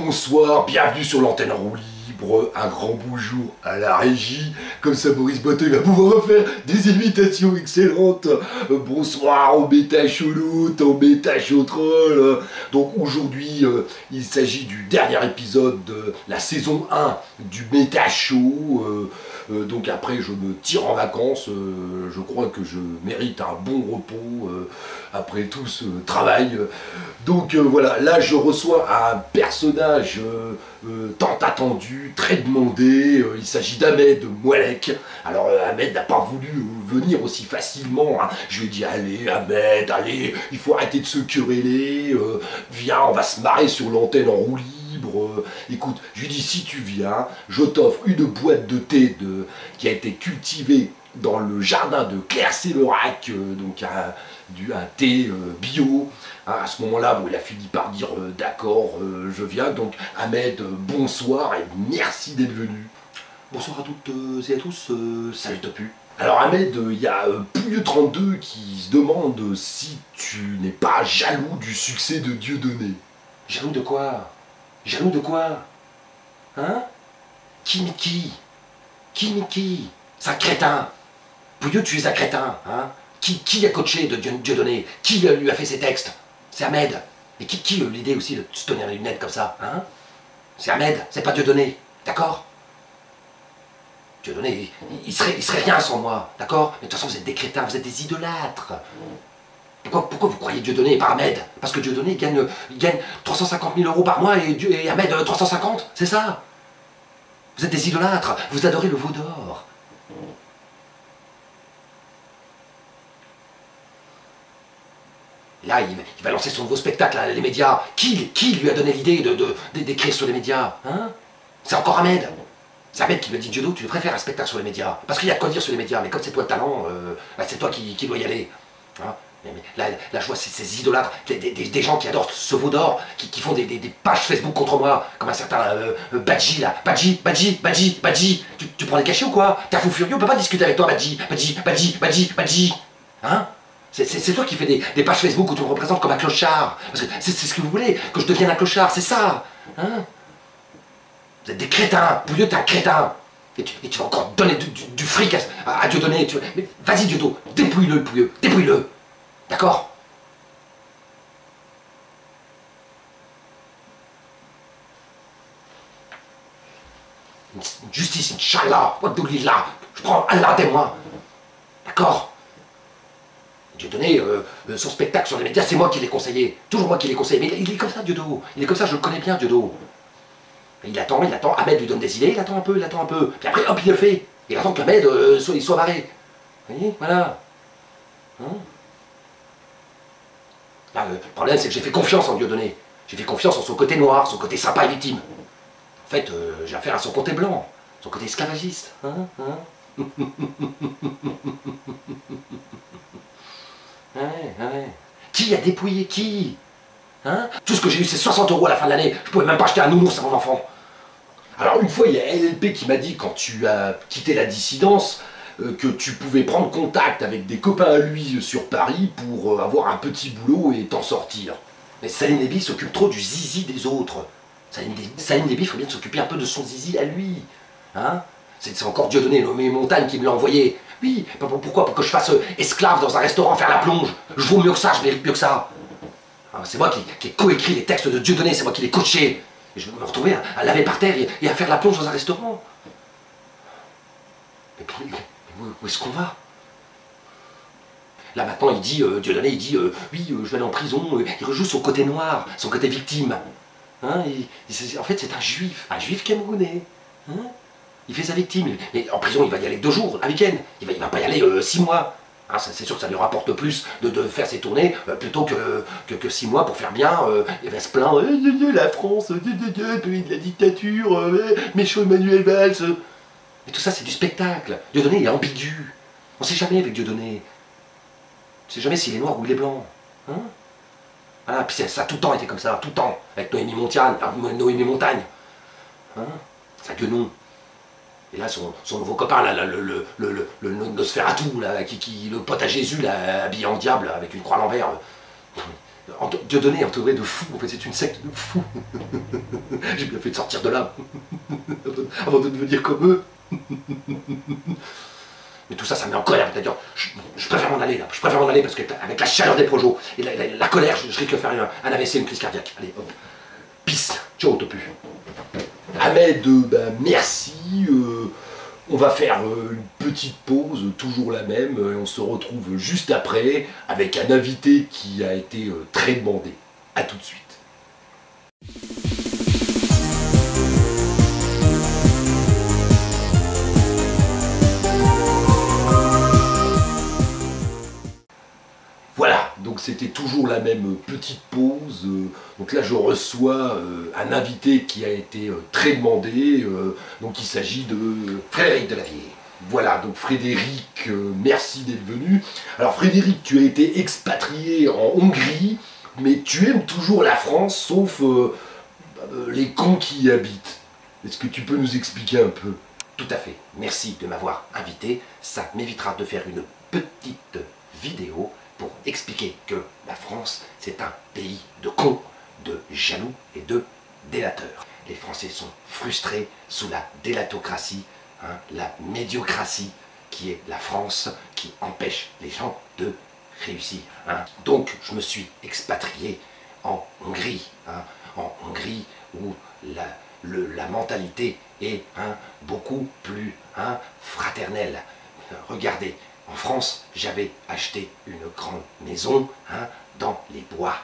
bonsoir, bienvenue sur l'antenne roue libre, un grand bonjour à la régie, comme ça Boris Boiteux va pouvoir faire des imitations excellentes. Bonsoir au bêta choloute, au bêta troll. Donc aujourd'hui, il s'agit du dernier épisode de la saison 1 du bêta show. Donc après je me tire en vacances, je crois que je mérite un bon repos après tout ce travail. Donc voilà, là je reçois un personnage tant attendu, très demandé, il s'agit d'Ahmed Moalek. Alors Ahmed n'a pas voulu venir aussi facilement, hein. Je lui ai dit allez Ahmed, allez, il faut arrêter de se quereller, viens on va se marrer sur l'antenne en roue libre. Écoute, je lui dis si tu viens, je t'offre une boîte de thé qui a été cultivée dans le jardin de Claire Séverac, donc un thé bio. À ce moment-là, bon, il a fini par dire d'accord, je viens. Donc Ahmed, bonsoir et merci d'être venu. Bonsoir à toutes et à tous, salut Topu. Alors Ahmed, il y a Pouilleux32 qui se demande si tu n'es pas jaloux du succès de Dieudonné. Jaloux de quoi? Jaloux de quoi? Hein? Qui? C'est un crétin. Pouilleux, tu es un crétin, hein? Qui a coaché de Dieudonné? Qui lui a fait ses textes? C'est Ahmed. Et qui a eu l'idée aussi de se tenir les lunettes comme ça, hein? C'est Ahmed, c'est pas Dieudonné, d'accord? Dieudonné, il serait rien sans moi, d'accord? Mais de toute façon, vous êtes des crétins, vous êtes des idolâtres. Pourquoi vous croyez Dieudonné et pas Ahmed? Parce que Dieudonné il gagne 350 000 € par mois et Ahmed 350, c'est ça? Vous êtes des idolâtres, vous adorez le veau d'or. Là, il va lancer son nouveau spectacle, là, les médias. Qui lui a donné l'idée d'écrire sur les médias, hein? C'est encore Ahmed. C'est Ahmed qui me dit, Diodo, tu devrais faire un spectacle sur les médias. Parce qu'il y a de quoi dire sur les médias, mais comme c'est toi le talent, bah, c'est toi qui dois y aller. Hein? Mais là, je vois ces idolâtres, des gens qui adorent ce veau d'or, qui font des pages Facebook contre moi, comme un certain Badji, là. Badji. Tu prends des cachets ou quoi? T'es un fou furieux, on peut pas discuter avec toi, Badji. Hein? C'est toi qui fais des pages Facebook où tu me représentes comme un clochard. Parce que c'est ce que vous voulez, que je devienne un clochard, c'est ça. Hein? Vous êtes des crétins. Pouilleux, t'es un crétin. Et tu vas encore donner du fric à Dieudonné. Mais vas-y, Diodo, dépouille-le, Pouilleux, dépouille-le. D'accord? Justice, Inch'Allah, Waddoulillah. Je prends Allah témoin. D'accord? Dieudonné, son spectacle sur les médias, c'est moi qui l'ai conseillé. Toujours moi qui l'ai conseillé. Mais il est comme ça, Diodo. Il est comme ça, je le connais bien, Diodo. Et il attend. Ahmed lui donne des idées, il attend un peu. Puis après, hop, il le fait. Il attend qu'Ahmed soit barré. Vous voyez, voilà. Hein? Là, le problème, c'est que j'ai fait confiance en Dieudonné. J'ai fait confiance en son côté noir, son côté sympa et victime. En fait, j'ai affaire à son côté blanc, son côté esclavagiste. Ouais. Qui a dépouillé qui? Hein? Tout ce que j'ai eu, c'est 60 € à la fin de l'année. Je pouvais même pas acheter un nounours à mon enfant. Alors une fois, il y a LLP qui m'a dit, quand tu as quitté la dissidence, que tu pouvais prendre contact avec des copains à lui sur Paris pour avoir un petit boulot et t'en sortir. Mais Salim Déby s'occupe trop du zizi des autres. Salim Déby ferait bien de s'occuper un peu de son zizi à lui. Hein? C'est encore Dieudonné, nommé Montagne, qui me l'a envoyé. Oui, pourquoi? Pour que je fasse esclave dans un restaurant, faire la plonge. Je vaux mieux que ça, je mérite mieux que ça. Hein, c'est moi qui ai coécrit les textes de Dieudonné, c'est moi qui l'ai coaché. Et je vais me retrouver à laver par terre et à faire la plonge dans un restaurant. Mais où est-ce qu'on va? Là maintenant il dit, Dieudonné il dit, oui je vais aller en prison, il rejoue son côté noir, son côté victime. Hein, en fait c'est un juif camerounais. Hein, il fait sa victime, mais en prison il va y aller 2 jours, un week-end, il va pas y aller 6 mois. Hein, c'est sûr que ça lui rapporte plus de faire ses tournées plutôt que 6 mois pour faire bien. Il va se plaindre, la France, pays de la dictature, méchant Emmanuel Valls. Mais tout ça c'est du spectacle. Dieudonné il est ambigu. On sait jamais avec Dieudonné. On sait jamais s'il est noir ou il est blanc. Hein? Voilà, puis ça a tout le temps été comme ça, tout le temps. Avec Noémie Montagne. Hein? Ça a que non. Et là, son nouveau copain, là, le Nosferatu, là, le pote à Jésus, là, habillé en diable, avec une croix à l'envers. Dieudonné entouré de fous, en fait c'est une secte de fous. J'ai bien fait de sortir de là, avant de devenir comme eux. Mais tout ça, ça me met en colère, c'est-à-dire, je préfère m'en aller là, je préfère m'en aller parce qu'avec la chaleur des projets et la colère, je risque de faire un AVC, une crise cardiaque. Allez, hop, pisse, ciao, Topu. Ahmed, merci. On va faire une petite pause, toujours la même, et on se retrouve juste après avec un invité qui a été très demandé. A tout de suite. Voilà, donc c'était toujours la même petite pause. Donc là, je reçois un invité qui a été très demandé. Donc il s'agit de Frédéric Delavier. Voilà, donc Frédéric, merci d'être venu. Alors Frédéric, tu as été expatrié en Hongrie, mais tu aimes toujours la France, sauf les cons qui y habitent. Est-ce que tu peux nous expliquer un peu? Tout à fait, merci de m'avoir invité. Ça m'évitera de faire une petite vidéo pour expliquer que la France, c'est un pays de cons, de jaloux et de délateurs. Les Français sont frustrés sous la délatocratie, la médiocratie qui est la France, qui empêche les gens de réussir. Donc je me suis expatrié en Hongrie, en Hongrie où la mentalité est beaucoup plus fraternelle. Regardez, en France, j'avais acheté une grande maison dans les bois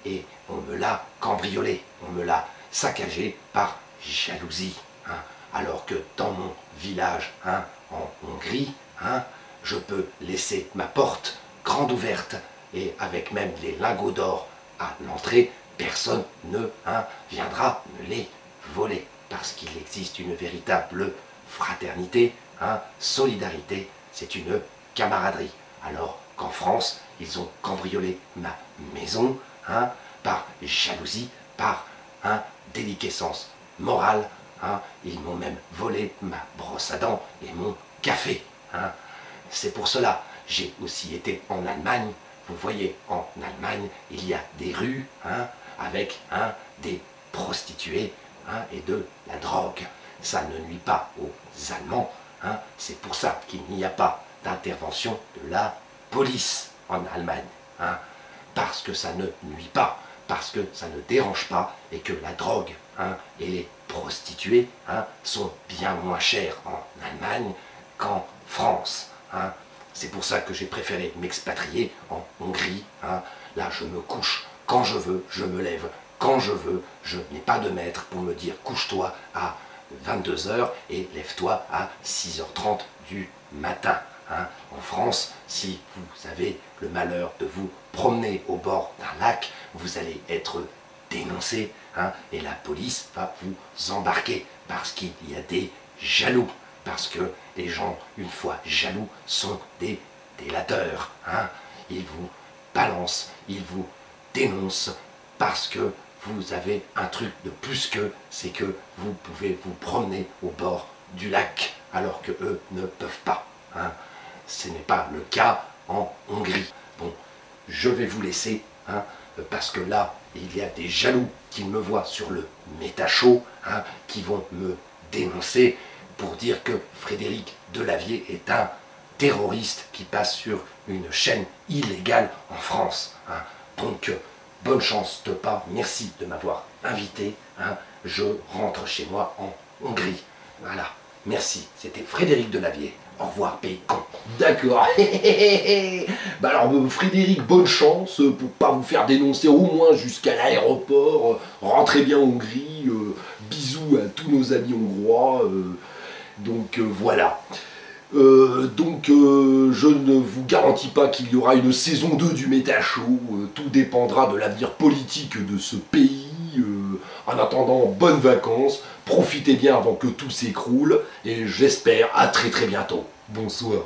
et on me l'a cambriolée, on me l'a saccagée par jalousie. Alors que dans mon village en Hongrie, je peux laisser ma porte grande ouverte et avec même les lingots d'or à l'entrée, personne ne viendra me les voler parce qu'il existe une véritable fraternité, solidarité, c'est une camaraderie. Alors qu'en France, ils ont cambriolé ma maison par jalousie, par déliquescence morale. Ils m'ont même volé ma brosse à dents et mon café. C'est pour cela, j'ai aussi été en Allemagne. Vous voyez, en Allemagne, il y a des rues avec des prostituées et de la drogue. Ça ne nuit pas aux Allemands. C'est pour ça qu'il n'y a pas d'intervention de la police en Allemagne. Parce que ça ne nuit pas, parce que ça ne dérange pas et que la drogue et les prostituées sont bien moins chères en Allemagne qu'en France. C'est pour ça que j'ai préféré m'expatrier en Hongrie. Là, je me couche quand je veux, je me lève quand je veux. Je n'ai pas de maître pour me dire couche-toi à 22 h et lève-toi à 6 h 30 du matin. En France, si vous avez le malheur de vous promener au bord d'un lac, vous allez être dénoncé et la police va vous embarquer parce qu'il y a des jaloux, parce que les gens, une fois jaloux, sont des délateurs. Ils vous balancent, ils vous dénoncent parce que vous avez un truc de plus que, c'est que vous pouvez vous promener au bord du lac alors que eux ne peuvent pas. Ce n'est pas le cas en Hongrie. Bon, je vais vous laisser, parce que là, il y a des jaloux qui me voient sur le méta-show, qui vont me dénoncer pour dire que Frédéric Delavier est un terroriste qui passe sur une chaîne illégale en France. Donc, bonne chance de pas, merci de m'avoir invité. Je rentre chez moi en Hongrie. Voilà, merci, c'était Frédéric Delavier. Au revoir, pays con. D'accord. Bah alors Frédéric, bonne chance pour pas vous faire dénoncer au moins jusqu'à l'aéroport. Rentrez bien en Hongrie. Bisous à tous nos amis hongrois. Donc voilà. Je ne vous garantis pas qu'il y aura une saison 2 du Méta Show. Tout dépendra de l'avenir politique de ce pays. En attendant, bonnes vacances. Profitez bien avant que tout s'écroule. Et j'espère à très très bientôt. Bonsoir.